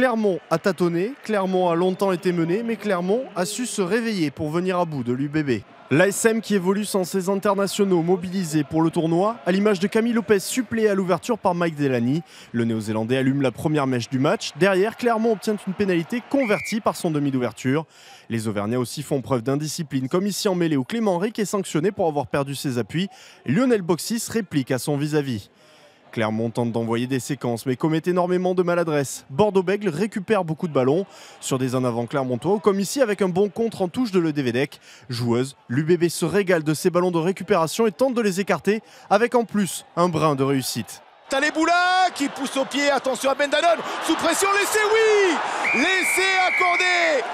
Clermont a tâtonné, Clermont a longtemps été mené, mais Clermont a su se réveiller pour venir à bout de l'UBB. L'ASM qui évolue sans ses internationaux mobilisés pour le tournoi, à l'image de Camille Lopez suppléé à l'ouverture par Mike Delaney. Le Néo-Zélandais allume la première mèche du match. Derrière, Clermont obtient une pénalité convertie par son demi d'ouverture. Les Auvergnats aussi font preuve d'indiscipline, comme ici en mêlée où Clément Ric est sanctionné pour avoir perdu ses appuis. Lionel Boxis réplique à son vis-à-vis. Clermont tente d'envoyer des séquences, mais commet énormément de maladresse. Bordeaux-Bègles récupère beaucoup de ballons sur des en avant clermontois, comme ici avec un bon contre en touche de Ledevedec. Joueuse, l'UBB se régale de ses ballons de récupération et tente de les écarter, avec en plus un brin de réussite. Taleboula qui pousse au pied, attention à Ben Danone, sous pression, laissez oui, laissez accorder.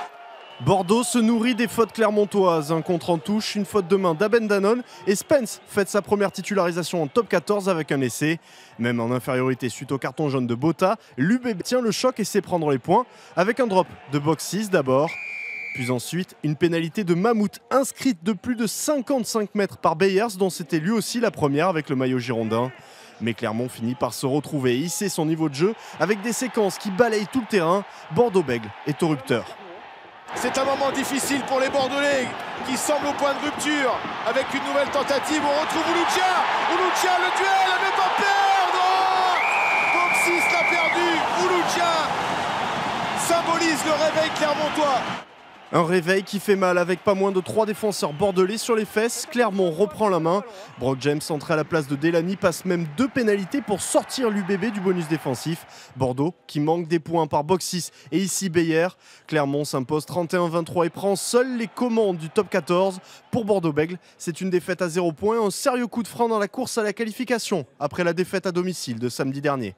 Bordeaux se nourrit des fautes clermontoises. Un contre en touche, une faute de main d'Aben Danone et Spence fête sa première titularisation en top 14 avec un essai. Même en infériorité suite au carton jaune de Botta, l'UBB tient le choc et sait prendre les points avec un drop de box 6 d'abord. Puis ensuite, une pénalité de Mammouth inscrite de plus de 55 mètres par Beyers, dont c'était lui aussi la première avec le maillot girondin. Mais Clermont finit par se retrouver et hisser son niveau de jeu avec des séquences qui balayent tout le terrain. Bordeaux-Bègles est au rupteur. C'est un moment difficile pour les Bordelais qui semblent au point de rupture avec une nouvelle tentative. On retrouve Ouloutia, le duel à ne pas perdre. Boxis l'a perdu, Ouloutia symbolise le réveil clermontois. Un réveil qui fait mal avec pas moins de 3 défenseurs bordelais sur les fesses. Clermont reprend la main. Brock James, entré à la place de Delaney, passe même 2 pénalités pour sortir l'UBB du bonus défensif. Bordeaux qui manque des points par Boxis et ici Beyer. Clermont s'impose 31-23 et prend seul les commandes du top 14. Pour Bordeaux-Bègles, c'est une défaite à 0 points, un sérieux coup de frein dans la course à la qualification après la défaite à domicile de samedi dernier.